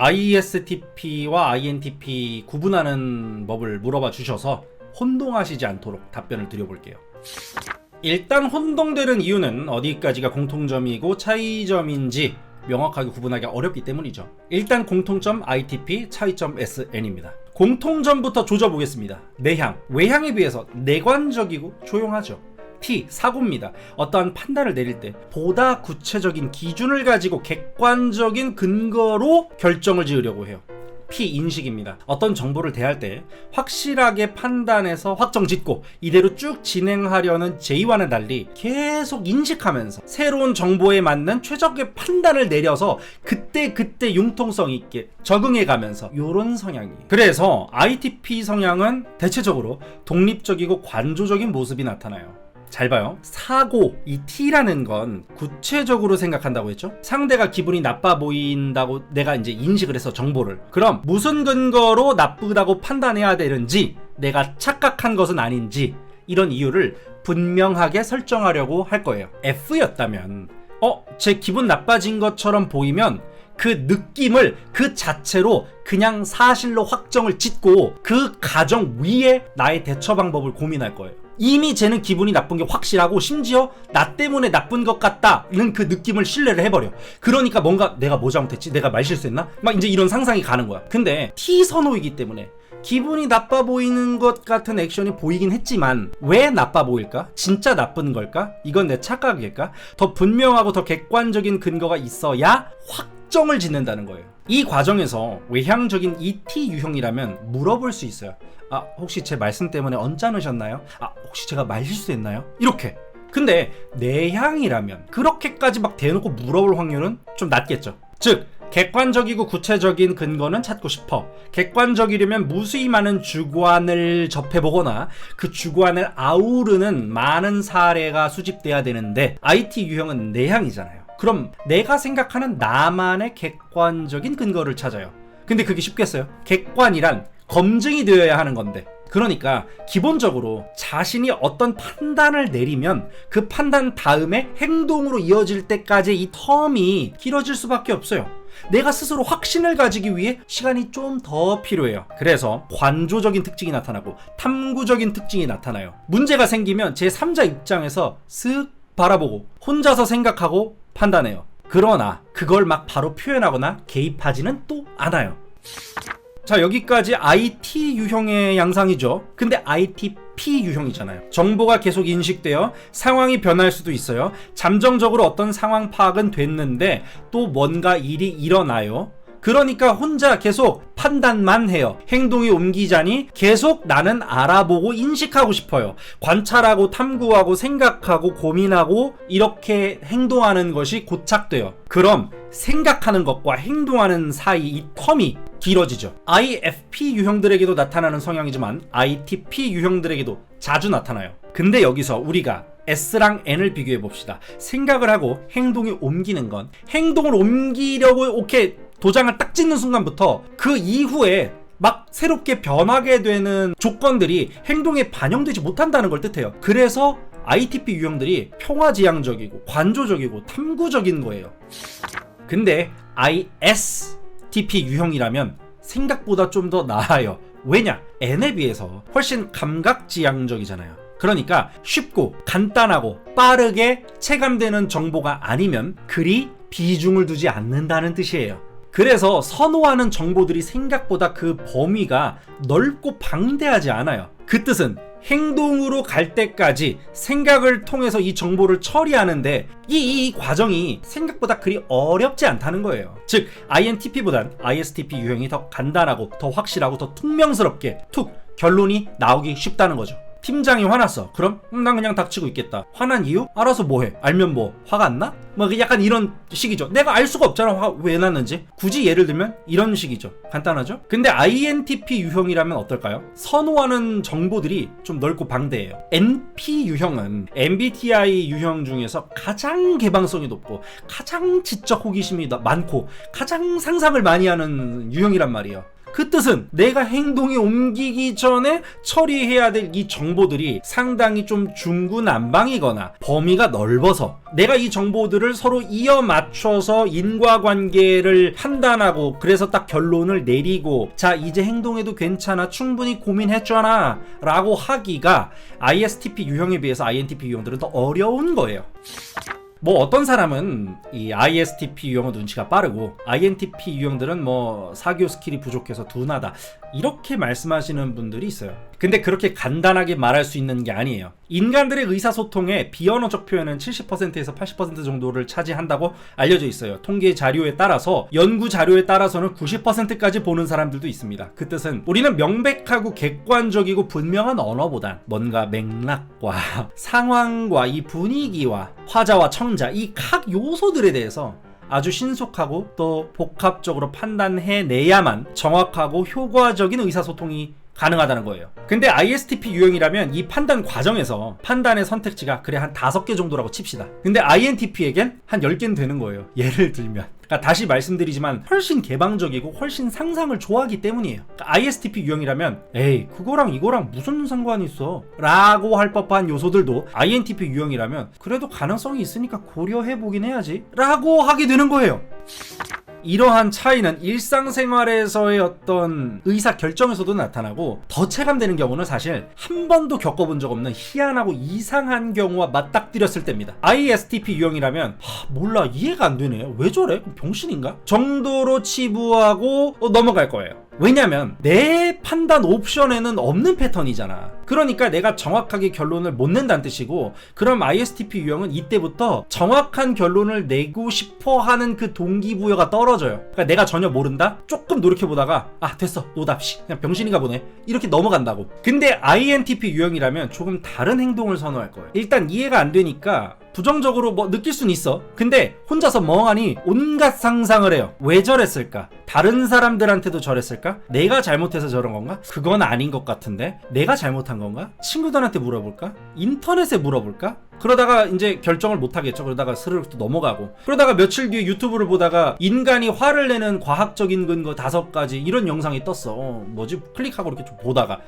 ISTP와 INTP 구분하는 법을 물어봐 주셔서 혼동하시지 않도록 답변을 드려볼게요. 일단 혼동되는 이유는 어디까지가 공통점이고 차이점인지 명확하게 구분하기 어렵기 때문이죠. 일단 공통점 ITP, 차이점 SN입니다. 공통점부터 조져보겠습니다. 내향, 외향에 비해서 내관적이고 조용하죠. T, 사고입니다. 어떠한 판단을 내릴 때 보다 구체적인 기준을 가지고 객관적인 근거로 결정을 지으려고 해요. P, 인식입니다. 어떤 정보를 대할 때 확실하게 판단해서 확정 짓고 이대로 쭉 진행하려는 J와는 달리 계속 인식하면서 새로운 정보에 맞는 최적의 판단을 내려서 그때 융통성 있게 적응해가면서 이런 성향이에요. 그래서 ITP 성향은 대체적으로 독립적이고 관조적인 모습이 나타나요. 잘 봐요. 사고, 이 T라는 건 구체적으로 생각한다고 했죠? 상대가 기분이 나빠 보인다고 내가 이제 인식을 해서 정보를. 그럼 무슨 근거로 나쁘다고 판단해야 되는지, 내가 착각한 것은 아닌지, 이런 이유를 분명하게 설정하려고 할 거예요. F였다면, 제 기분 나빠진 것처럼 보이면 그 느낌을 그 자체로 그냥 사실로 확정을 짓고 그 가정 위에 나의 대처 방법을 고민할 거예요. 이미 쟤는 기분이 나쁜 게 확실하고 심지어 나 때문에 나쁜 것 같다는 그 느낌을 신뢰를 해버려. 그러니까 뭔가 내가 뭐 잘못했지? 내가 말 실수했나? 막 이제 이런 상상이 가는 거야. 근데 T 선호이기 때문에 기분이 나빠 보이는 것 같은 액션이 보이긴 했지만 왜 나빠 보일까? 진짜 나쁜 걸까? 이건 내 착각일까? 더 분명하고 더 객관적인 근거가 있어야 확정을 짓는다는 거예요. 이 과정에서 외향적인 ET 유형이라면 물어볼 수 있어요. 혹시 제 말씀 때문에 언짢으셨나요? 혹시 제가 말 실수했나요? 이렇게. 근데 내향이라면 그렇게까지 막 대놓고 물어볼 확률은 좀 낮겠죠. 즉 객관적이고 구체적인 근거는 찾고 싶어. 객관적이려면 무수히 많은 주관을 접해보거나 그 주관을 아우르는 많은 사례가 수집돼야 되는데 IT 유형은 내향이잖아요. 그럼 내가 생각하는 나만의 객관적인 근거를 찾아요. 근데 그게 쉽겠어요? 객관이란 검증이 되어야 하는 건데. 그러니까 기본적으로 자신이 어떤 판단을 내리면 그 판단 다음에 행동으로 이어질 때까지 이 텀이 길어질 수밖에 없어요. 내가 스스로 확신을 가지기 위해 시간이 좀 더 필요해요. 그래서 관조적인 특징이 나타나고 탐구적인 특징이 나타나요. 문제가 생기면 제3자 입장에서 쓱 바라보고 혼자서 생각하고 판단해요. 그러나 그걸 막 바로 표현하거나 개입하지는 또 않아요. 자, 여기까지 IT 유형의 양상이죠. 근데 ITP 유형이잖아요. 정보가 계속 인식되어 상황이 변할 수도 있어요. 잠정적으로 어떤 상황 파악은 됐는데 또 뭔가 일이 일어나요. 그러니까 혼자 계속 판단만 해요. 행동이 옮기자니 계속 나는 알아보고 인식하고 싶어요. 관찰하고 탐구하고 생각하고 고민하고 이렇게 행동하는 것이 고착돼요. 그럼 생각하는 것과 행동하는 사이 이 텀이 길어지죠. IFP 유형들에게도 나타나는 성향이지만 ITP 유형들에게도 자주 나타나요. 근데 여기서 우리가 S랑 N을 비교해 봅시다. 생각을 하고 행동이 옮기는 건 행동을 옮기려고 오케이 도장을 딱 찍는 순간부터 그 이후에 막 새롭게 변하게 되는 조건들이 행동에 반영되지 못한다는 걸 뜻해요. 그래서 ITP 유형들이 평화지향적이고 관조적이고 탐구적인 거예요. 근데 ISTP 유형이라면 생각보다 좀 더 나아요. 왜냐? N에 비해서 훨씬 감각지향적이잖아요. 그러니까 쉽고 간단하고 빠르게 체감되는 정보가 아니면 그리 비중을 두지 않는다는 뜻이에요. 그래서 선호하는 정보들이 생각보다 그 범위가 넓고 방대하지 않아요. 그 뜻은 행동으로 갈 때까지 생각을 통해서 이 정보를 처리하는데 이 과정이 생각보다 그리 어렵지 않다는 거예요. 즉 INTP보단 ISTP 유형이 더 간단하고 더 확실하고 더 퉁명스럽게 툭 결론이 나오기 쉽다는 거죠. 팀장이 화났어. 그럼 난 그냥 닥치고 있겠다. 화난 이유? 알아서 뭐해? 알면 뭐? 화가 안 나? 뭐 약간 이런 식이죠. 내가 알 수가 없잖아. 화가 왜 났는지. 굳이 예를 들면 이런 식이죠. 간단하죠? 근데 INTP 유형이라면 어떨까요? 선호하는 정보들이 좀 넓고 방대해요. NP 유형은 MBTI 유형 중에서 가장 개방성이 높고 가장 지적 호기심이 많고 가장 상상을 많이 하는 유형이란 말이에요. 그 뜻은 내가 행동에 옮기기 전에 처리해야 될 이 정보들이 상당히 좀 중구난방이거나 범위가 넓어서 내가 이 정보들을 서로 이어 맞춰서 인과관계를 판단하고 그래서 딱 결론을 내리고 자 이제 행동해도 괜찮아 충분히 고민했잖아 라고 하기가 ISTP 유형에 비해서 INTP 유형들은 더 어려운 거예요. 뭐 어떤 사람은 이 ISTP 유형은 눈치가 빠르고 INTP 유형들은 뭐 사교 스킬이 부족해서 둔하다 이렇게 말씀하시는 분들이 있어요. 근데 그렇게 간단하게 말할 수 있는 게 아니에요. 인간들의 의사소통의 비언어적 표현은 70%에서 80% 정도를 차지한다고 알려져 있어요. 통계 자료에 따라서 연구 자료에 따라서는 90%까지 보는 사람들도 있습니다. 그 뜻은 우리는 명백하고 객관적이고 분명한 언어보단 뭔가 맥락과 상황과 이 분위기와 화자와 청자 이 각 요소들에 대해서 아주 신속하고 또 복합적으로 판단해내야만 정확하고 효과적인 의사소통이 가능하다는 거예요. 근데 ISTP 유형이라면 이 판단 과정에서 판단의 선택지가 그래 한 5개 정도라고 칩시다. 근데 INTP에겐 한 10개는 되는 거예요. 예를 들면 그러니까 다시 말씀드리지만 훨씬 개방적이고 훨씬 상상을 좋아하기 때문이에요. 그러니까 ISTP 유형이라면 에이 그거랑 이거랑 무슨 상관이 있어 라고 할 법한 요소들도 INTP 유형이라면 그래도 가능성이 있으니까 고려해보긴 해야지 라고 하게 되는 거예요. 이러한 차이는 일상생활에서의 어떤 의사결정에서도 나타나고 더 체감되는 경우는 사실 한 번도 겪어본 적 없는 희한하고 이상한 경우와 맞닥뜨렸을 때입니다. ISTP 유형이라면 몰라 이해가 안 되네 왜 저래? 병신인가? 정도로 치부하고 넘어갈 거예요. 왜냐면 내 판단 옵션에는 없는 패턴이잖아. 그러니까 내가 정확하게 결론을 못 낸다는 뜻이고 그럼 ISTP 유형은 이때부터 정확한 결론을 내고 싶어 하는 그 동기부여가 떨어져요. 그러니까 내가 전혀 모른다? 조금 노력해보다가 됐어 노답시 그냥 병신인가 보네 이렇게 넘어간다고. 근데 INTP 유형이라면 조금 다른 행동을 선호할 거예요. 일단 이해가 안 되니까 부정적으로 뭐 느낄 순 있어. 근데 혼자서 멍하니 온갖 상상을 해요. 왜 저랬을까? 다른 사람들한테도 저랬을까? 내가 잘못해서 저런 건가? 그건 아닌 것 같은데? 내가 잘못한 건가? 친구들한테 물어볼까? 인터넷에 물어볼까? 그러다가 이제 결정을 못 하겠죠. 그러다가 스르륵 또 넘어가고 그러다가 며칠 뒤에 유튜브를 보다가 인간이 화를 내는 과학적인 근거 5가지 이런 영상이 떴어. 뭐지? 클릭하고 이렇게 좀 보다가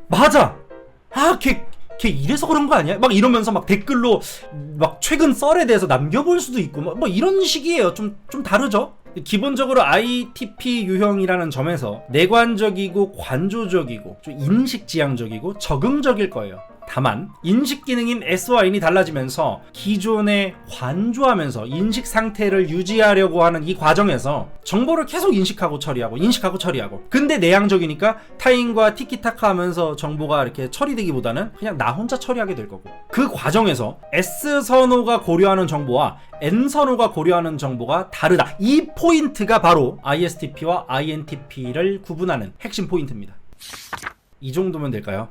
맞아! 걔 이래서 그런 거 아니야? 막 이러면서 막 댓글로 막 최근 썰에 대해서 남겨볼 수도 있고 뭐 이런 식이에요. 좀 다르죠? 기본적으로 ITP 유형이라는 점에서 내관적이고 관조적이고 좀 인식지향적이고 적응적일 거예요. 다만 인식 기능인 SYN이 달라지면서 기존에 관조하면서 인식 상태를 유지하려고 하는 이 과정에서 정보를 계속 인식하고 처리하고 근데 내향적이니까 타인과 티키타카 하면서 정보가 이렇게 처리되기보다는 그냥 나 혼자 처리하게 될 거고 그 과정에서 S선호가 고려하는 정보와 N선호가 고려하는 정보가 다르다. 이 포인트가 바로 ISTP와 INTP를 구분하는 핵심 포인트입니다. 이 정도면 될까요?